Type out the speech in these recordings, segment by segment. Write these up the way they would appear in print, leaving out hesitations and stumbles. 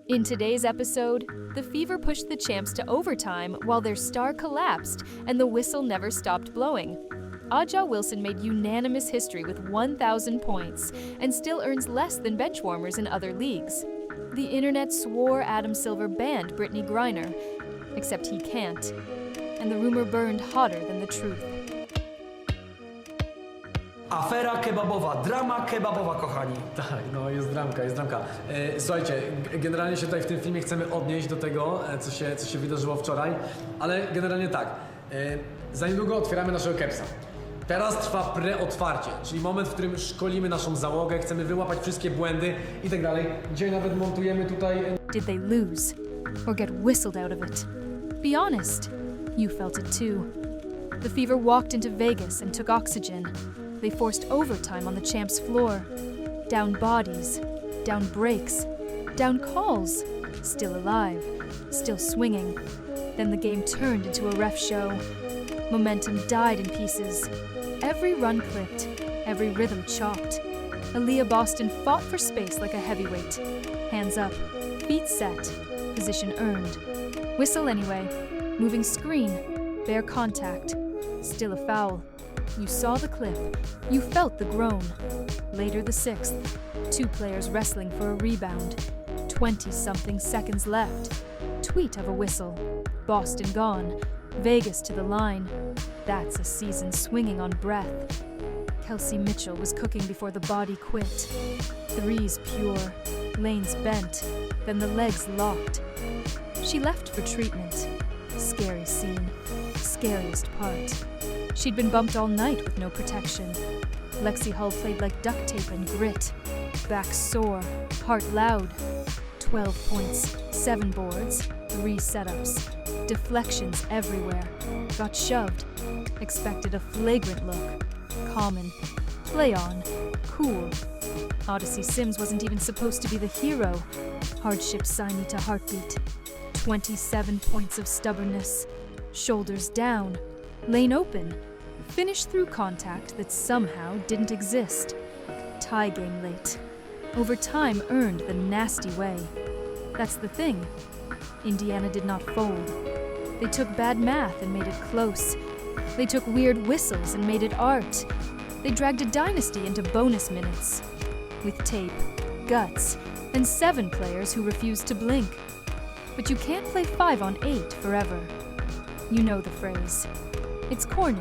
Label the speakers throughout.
Speaker 1: In today's episode, the Fever pushed the champs to overtime while their star collapsed and the whistle never stopped blowing. Aja Wilson made unanimous history with 1,000 points and still earns less than benchwarmers in other leagues. The internet swore Adam Silver banned Brittany Griner, except he can't. And the rumor burned hotter than the truth.
Speaker 2: Afera kebabowa, drama kebabowa, kochani.
Speaker 3: Tak, no jest dramka. Słuchajcie, generalnie się tutaj w tym filmie chcemy odnieść do tego, co się wydarzyło wczoraj, ale generalnie tak, za niedługo otwieramy naszego QUITSa. Teraz trwa preotwarcie, czyli moment, w którym szkolimy naszą załogę, chcemy wyłapać wszystkie błędy i tak dalej. Dzisiaj nawet montujemy tutaj...
Speaker 1: Did they lose? Or get whistled out of it? Be honest, you felt it too. The Fever walked into Vegas and took oxygen. They forced overtime on the champs' floor. Down bodies, down breaks, down calls. Still alive, still swinging. Then the game turned into a ref show. Momentum died in pieces. Every run clipped, every rhythm chopped. Aaliyah Boston fought for space like a heavyweight. Hands up, feet set, position earned. Whistle anyway. Moving screen, bare contact. Still a foul. You saw the clip. You felt the groan. Later the sixth. Two players wrestling for a rebound. 20-something seconds left. Tweet of a whistle. Boston gone. Vegas to the line. That's a season swinging on breath. Kelsey Mitchell was cooking before the body quit. Threes pure. Lanes bent. Then the legs locked. She left for treatment. Scary scene. Scariest part. She'd been bumped all night with no protection. Lexie Hull played like duct tape and grit. Back sore, heart loud. 12 points, 7 boards, 3 setups. Deflections everywhere. Got shoved. Expected a flagrant look. Common. Play on. Cool. Odyssey Sims wasn't even supposed to be the hero. Hardship signee to heartbeat. 27 points of stubbornness. Shoulders down. Lane open. Finish through contact that somehow didn't exist. Tie game late. Overtime earned the nasty way. That's the thing. Indiana did not fold. They took bad math and made it close. They took weird whistles and made it art. They dragged a dynasty into bonus minutes. With tape, guts, and 7 players who refused to blink. But you can't play 5 on 8 forever. You know the phrase. It's corny.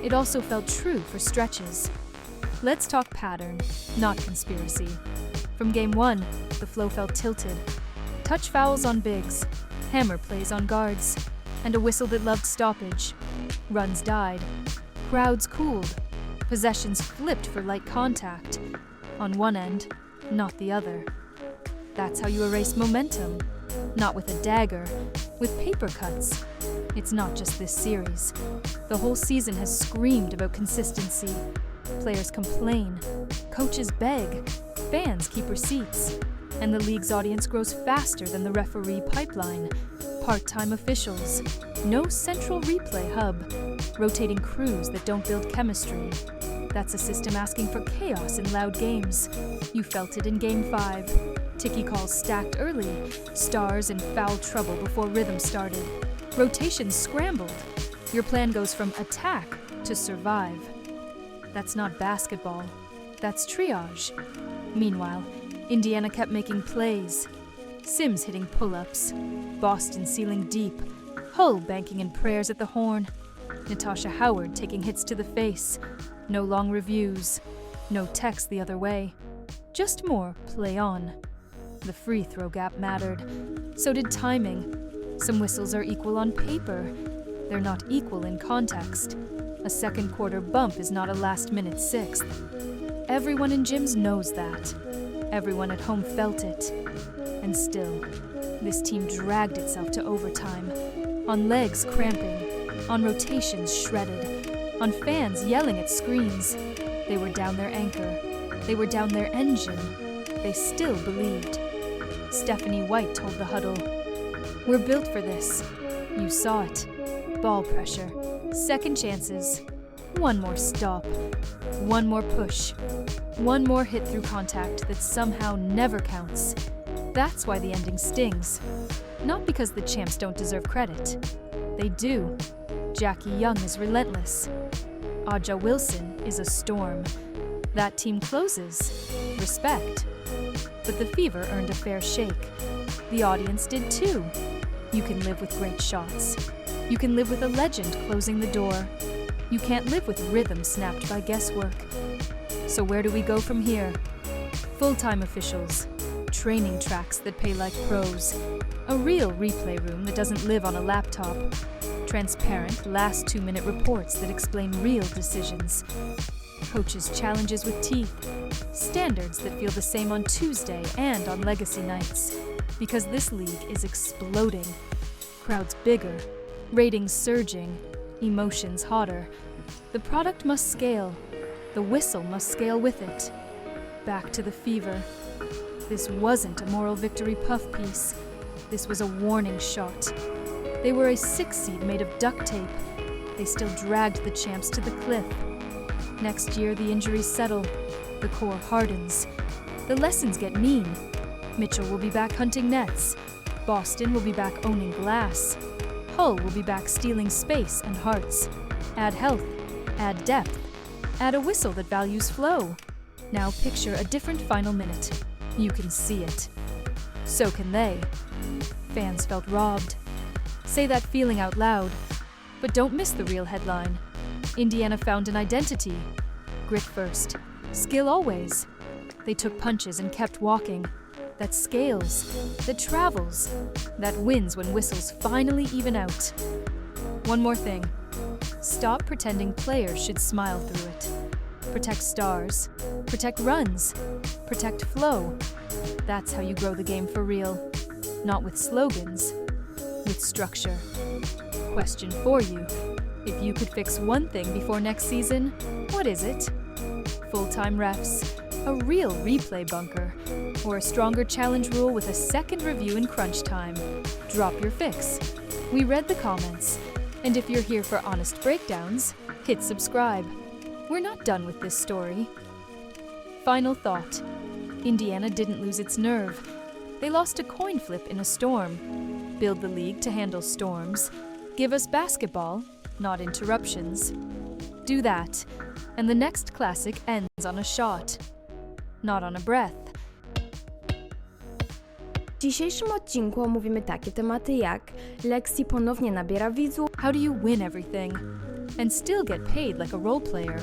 Speaker 1: It also felt true for stretches. Let's talk pattern, not conspiracy. From game 1, the flow felt tilted. Touch fouls on bigs, hammer plays on guards, and a whistle that loved stoppage. Runs died. Crowds cooled. Possessions flipped for light contact. On one end, not the other. That's how you erase momentum. Not with a dagger, with paper cuts. It's not just this series. The whole season has screamed about consistency. Players complain, coaches beg, fans keep receipts, and the league's audience grows faster than the referee pipeline. Part-time officials, no central replay hub, rotating crews that don't build chemistry. That's a system asking for chaos in loud games. You felt it in Game 5. Ticky calls stacked early, stars in foul trouble before rhythm started. Rotations scrambled. Your plan goes from attack to survive. That's not basketball. That's triage. Meanwhile, Indiana kept making plays. Sims hitting pull-ups. Boston sealing deep. Hull banking in prayers at the horn. Natasha Howard taking hits to the face. No long reviews. No text the other way. Just more play on. The free throw gap mattered. So did timing. Some whistles are equal on paper. They're not equal in context. A second quarter bump is not a last-minute sixth. Everyone in gyms knows that. Everyone at home felt it. And still, this team dragged itself to overtime. On legs cramping. On rotations shredded. On fans yelling at screens. They were down their anchor. They were down their engine. They still believed. Stephanie White told the huddle, "We're built for this. You saw it. Ball pressure. Second chances. One more stop. One more push. One more hit through contact that somehow never counts. That's why the ending stings. Not because the champs don't deserve credit. They do. Jackie Young is relentless. Aja Wilson is a storm. That team closes. Respect. But the Fever earned a fair shake. The audience did too. You can live with great shots. You can live with a legend closing the door. You can't live with rhythm snapped by guesswork. So where do we go from here? Full-time officials, training tracks that pay like pros, a real replay room that doesn't live on a laptop, transparent last 2-minute reports that explain real decisions, coaches' challenges with teeth, standards that feel the same on Tuesday and on legacy nights. Because this league is exploding. Crowds bigger, ratings surging, emotions hotter. The product must scale. The whistle must scale with it. Back to the Fever. This wasn't a moral victory puff piece. This was a warning shot. They were a 6 seed made of duct tape. They still dragged the champs to the cliff. Next year, the injuries settle. The core hardens. The lessons get mean. Mitchell will be back hunting nets. Boston will be back owning glass. Hull will be back stealing space and hearts. Add health. Add depth. Add a whistle that values flow. Now picture a different final minute. You can see it. So can they. Fans felt robbed. Say that feeling out loud. But don't miss the real headline. Indiana found an identity. Grit first. Skill always. They took punches and kept walking. That scales. That travels. That wins when whistles finally even out. One more thing. Stop pretending players should smile through it. Protect stars. Protect runs. Protect flow. That's how you grow the game for real. Not with slogans. With structure. Question for you. If you could fix one thing before next season, what is it? Full-time refs, a real replay bunker, or a stronger challenge rule with a second review in crunch time. Drop your fix. We read the comments. And if you're here for honest breakdowns, hit subscribe. We're not done with this story. Final thought. Indiana didn't lose its nerve. They lost a coin flip in a storm. Build the league to handle storms. Give us basketball, not interruptions. Do that, and the next classic ends on a shot, not on a breath.
Speaker 4: W dzisiejszym odcinku omówimy takie tematy jak Lexie ponownie nabiera widzów,
Speaker 1: How do you win everything and still get paid like a role player?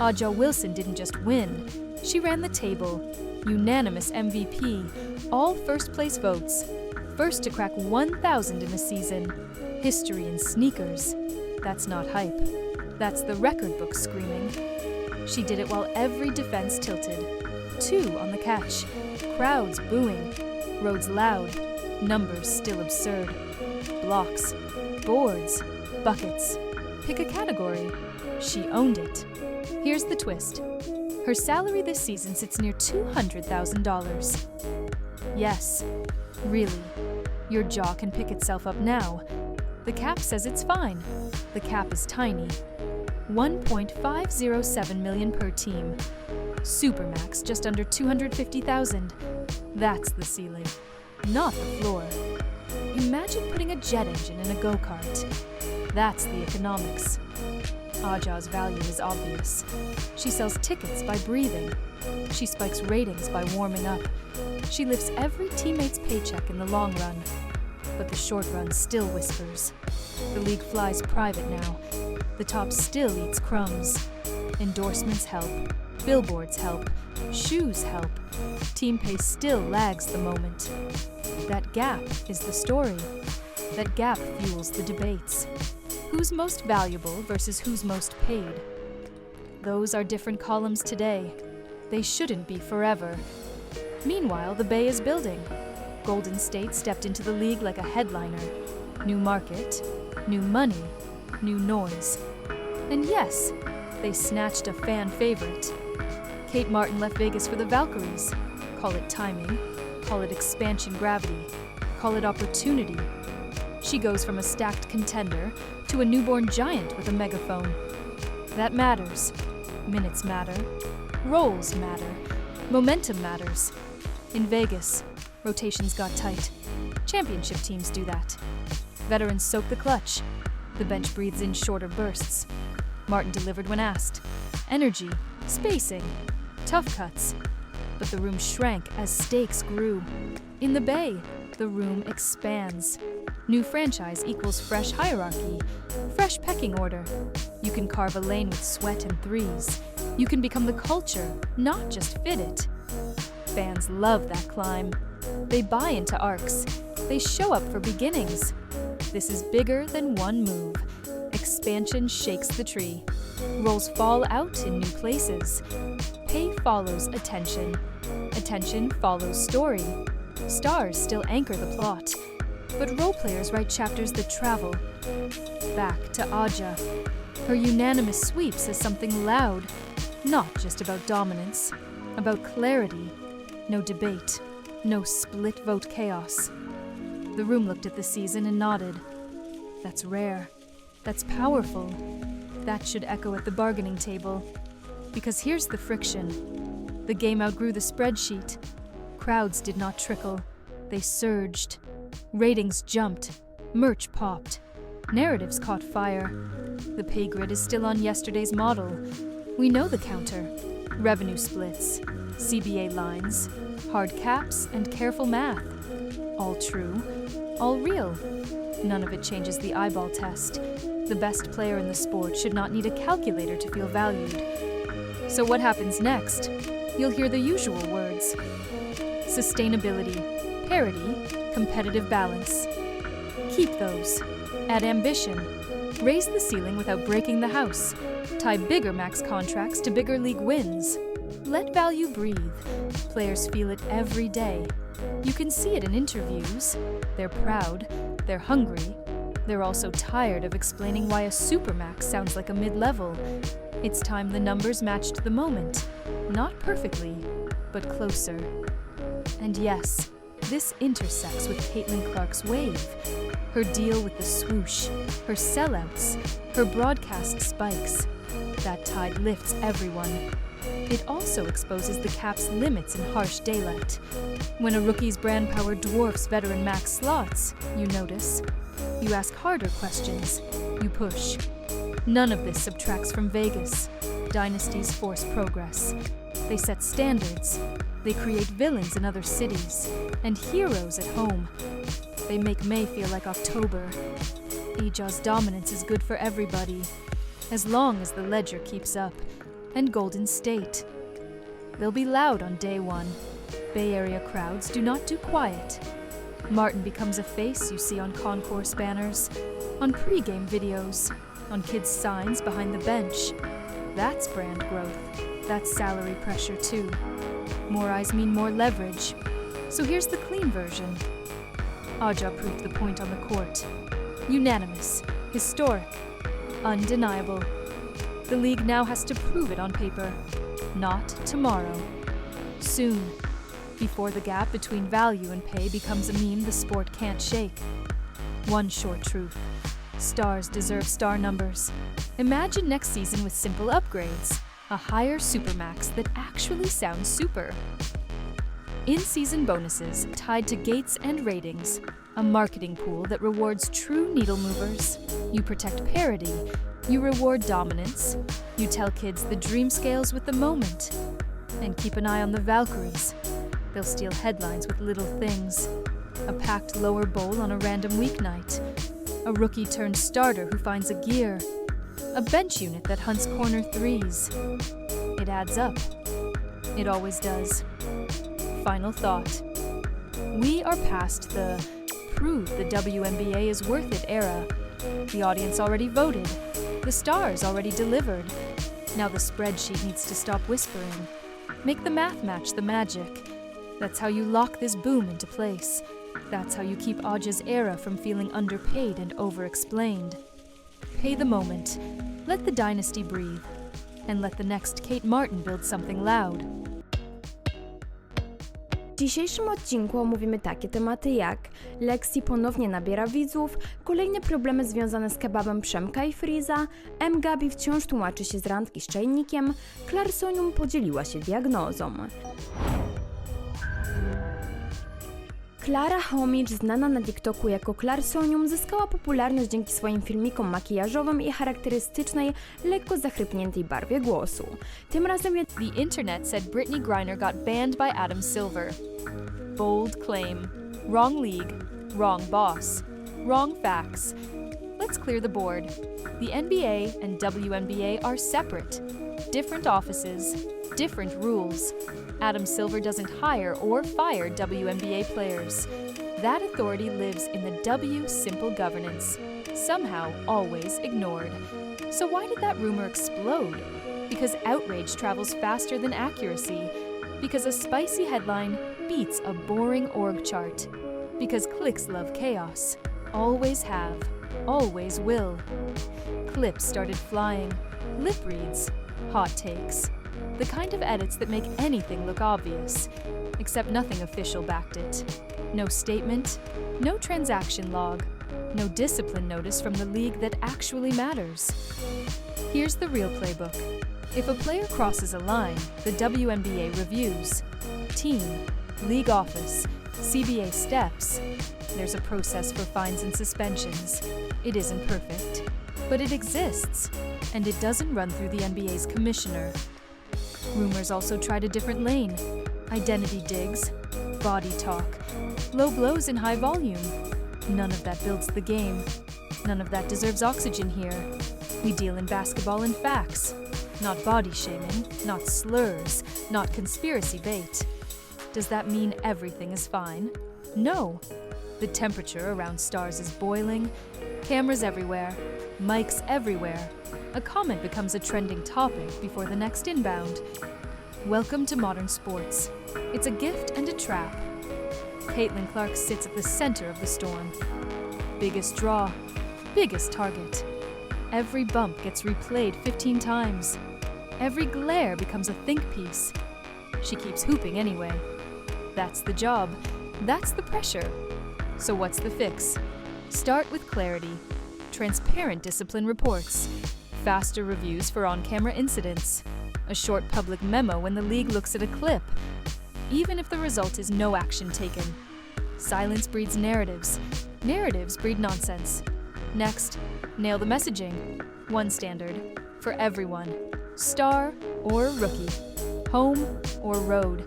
Speaker 1: Aja Wilson didn't just win, she ran the table. Unanimous MVP, all first place votes. First to crack 1,000 in a season. History in sneakers. That's not hype. That's the record book screaming. She did it while every defense tilted. 2 on the catch. Crowds booing. Roads loud. Numbers still absurd. Blocks. Boards. Buckets. Pick a category. She owned it. Here's the twist. Her salary this season sits near $200,000. Yes, really. Your jaw can pick itself up now. The cap says it's fine. The cap is tiny. $1.507 million per team. Supermax just under $250,000. That's the ceiling, not the floor. Imagine putting a jet engine in a go-kart. That's the economics. Aja's value is obvious. She sells tickets by breathing. She spikes ratings by warming up. She lifts every teammate's paycheck in the long run. But the short run still whispers. The league flies private now. The top still eats crumbs. Endorsements help. Billboards help. Shoes help. Team pay still lags the moment. That gap is the story. That gap fuels the debates. Who's most valuable versus who's most paid? Those are different columns today. They shouldn't be forever. Meanwhile, the Bay is building. Golden State stepped into the league like a headliner. New market, new money, new noise. And yes, they snatched a fan favorite. Kate Martin left Vegas for the Valkyries. Call it timing, call it expansion gravity, call it opportunity. She goes from a stacked contender to a newborn giant with a megaphone. That matters. Minutes matter. Roles matter. Momentum matters. In Vegas, Rotations got tight. Championship teams do that. Veterans soak the clutch. The bench breathes in shorter bursts. Martin delivered when asked. Energy, spacing, tough cuts. But the room shrank as stakes grew. In the Bay, the room expands. New franchise equals fresh hierarchy, fresh pecking order. You can carve a lane with sweat and threes. You can become the culture, not just fit it. Fans love that climb. They buy into arcs. They show up for beginnings. This is bigger than one move. Expansion shakes the tree. Roles fall out in new places. Pay follows attention. Attention follows story. Stars still anchor the plot. But role players write chapters that travel. Back to Aja. Her unanimous sweep says something loud. Not just about dominance. About clarity. No debate. No split vote chaos. The room looked at the season and nodded. That's rare. That's powerful. That should echo at the bargaining table. Because here's the friction. The game outgrew the spreadsheet. Crowds did not trickle. They surged. Ratings jumped. Merch popped. Narratives caught fire. The pay grid is still on yesterday's model. We know the counter. Revenue splits. CBA lines. Hard caps and careful math. All true. All real. None of it changes the eyeball test. The best player in the sport should not need a calculator to feel valued. So what happens next? You'll hear the usual words. Sustainability, parity, competitive balance. Keep those. Add ambition. Raise the ceiling without breaking the house. Tie bigger max contracts to bigger league wins. Let value breathe. Players feel it every day. You can see it in interviews. They're proud. They're hungry. They're also tired of explaining why a supermax sounds like a mid-level. It's time the numbers matched the moment. Not perfectly, but closer. And yes, this intersects with Caitlyn Clark's wave. Her deal with the swoosh, her sellouts, her broadcast spikes. That tide lifts everyone. It also exposes the cap's limits in harsh daylight. When a rookie's brand power dwarfs veteran max slots, you notice. You ask harder questions. You push. None of this subtracts from Vegas. Dynasties force progress. They set standards. They create villains in other cities and heroes at home. They make May feel like October. Aja's dominance is good for everybody, as long as the ledger keeps up. And Golden State. They'll be loud on day one. Bay Area crowds do not do quiet. Martin becomes a face you see on concourse banners, on pre-game videos, on kids' signs behind the bench. That's brand growth. That's salary pressure too. More eyes mean more leverage. So here's the clean version. Aja proved the point on the court. Unanimous, historic, undeniable. The league now has to prove it on paper. Not tomorrow. Soon. Before the gap between value and pay becomes a meme the sport can't shake. One short truth. Stars deserve star numbers. Imagine next season with simple upgrades. A higher supermax that actually sounds super. In-season bonuses tied to gates and ratings. A marketing pool that rewards true needle movers. You protect parity. You reward dominance. You tell kids the dream scales with the moment. And keep an eye on the Valkyries. They'll steal headlines with little things. A packed lower bowl on a random weeknight. A rookie turned starter who finds a gear. A bench unit that hunts corner threes. It adds up. It always does. Final thought. We are past the prove the WNBA is worth it era. The audience already voted. The stars already delivered. Now the spreadsheet needs to stop whispering. Make the math match the magic. That's how you lock this boom into place. That's how you keep Aja's era from feeling underpaid and over-explained. Pay the moment. Let the dynasty breathe. And let the next Kate Martin build something loud.
Speaker 4: W dzisiejszym odcinku omówimy takie tematy jak Lexie ponownie nabiera widzów, kolejne problemy związane z kebabem Przemka i Freeza, M. Gabi wciąż tłumaczy się z randki z czajnikiem, Clarsonium podzieliła się diagnozą. Klara Homicz, znana na TikToku jako Klarsonium, zyskała popularność dzięki swoim filmikom makijażowym i charakterystycznej, lekko zachrypniętej barwie głosu. Tym razem
Speaker 1: The internet said Brittany Griner got banned by Adam Silver. Bold claim. Wrong league. Wrong boss. Wrong facts. Let's clear the board. The NBA and WNBA are separate. Different offices, different rules. Adam Silver doesn't hire or fire WNBA players. That authority lives in the W simple governance, somehow always ignored. So why did that rumor explode? Because outrage travels faster than accuracy. Because a spicy headline beats a boring org chart. Because clicks love chaos. Always have. Always will. Clips started flying. Lip reads. Hot takes. The kind of edits that make anything look obvious. Except nothing official backed it. No statement. No transaction log. No discipline notice from the league that actually matters. Here's the real playbook. If a player crosses a line, the WNBA reviews. Team, league office, CBA steps. There's a process for fines and suspensions. It isn't perfect, but it exists, and it doesn't run through the NBA's commissioner. Rumors also tried a different lane. Identity digs, body talk, low blows in high volume. None of that builds the game. None of that deserves oxygen here. We deal in basketball in facts. Not body shaming, not slurs, not conspiracy bait. Does that mean everything is fine? No. The temperature around stars is boiling, cameras everywhere, mics everywhere. A comment becomes a trending topic before the next inbound. Welcome to modern sports. It's a gift and a trap. Caitlyn Clark sits at the center of the storm. Biggest draw, biggest target. Every bump gets replayed 15 times. Every glare becomes a think piece. She keeps hooping anyway. That's the job. That's the pressure. So what's the fix? Start with clarity. Transparent discipline reports. Faster reviews for on-camera incidents. A short public memo when the league looks at a clip. Even if the result is no action taken. Silence breeds narratives. Narratives breed nonsense. Next, nail the messaging. One standard. For everyone. Star or rookie. Home or road.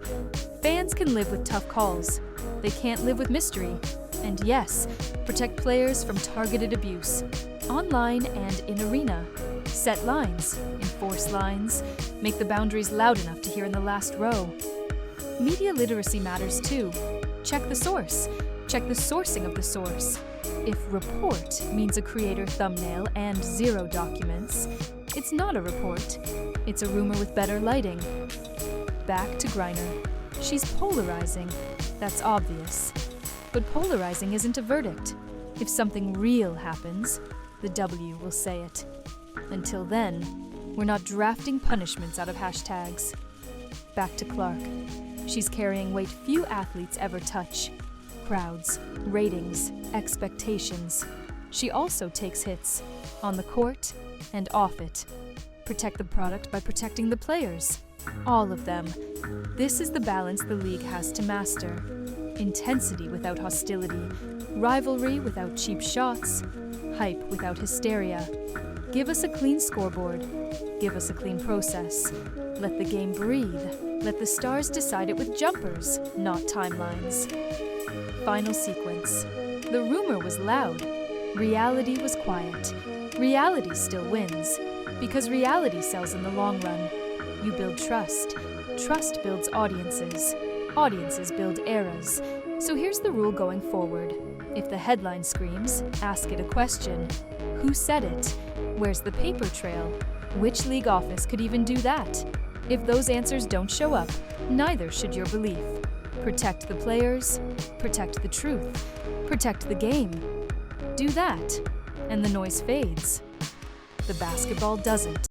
Speaker 1: Fans can live with tough calls. They can't live with mystery. And yes, protect players from targeted abuse. Online and in arena. Set lines. Enforce lines. Make the boundaries loud enough to hear in the last row. Media literacy matters too. Check the source. Check the sourcing of the source. If report means a creator thumbnail and 0 documents, it's not a report. It's a rumor with better lighting. Back to Griner. She's polarizing. That's obvious. But polarizing isn't a verdict. If something real happens, the W will say it. Until then, we're not drafting punishments out of hashtags. Back to Clark. She's carrying weight few athletes ever touch. Crowds, ratings, expectations. She also takes hits, on the court and off it. Protect the product by protecting the players. All of them. This is the balance the league has to master. Intensity without hostility. Rivalry without cheap shots. Hype without hysteria. Give us a clean scoreboard. Give us a clean process. Let the game breathe. Let the stars decide it with jumpers, not timelines. Final sequence. The rumor was loud. Reality was quiet. Reality still wins. Because reality sells in the long run. You build trust. Trust builds audiences. Audiences build eras. So here's the rule going forward. If the headline screams, ask it a question. Who said it? Where's the paper trail? Which league office could even do that? If those answers don't show up, neither should your belief. Protect the players, protect the truth, protect the game. Do that, and the noise fades. The basketball doesn't.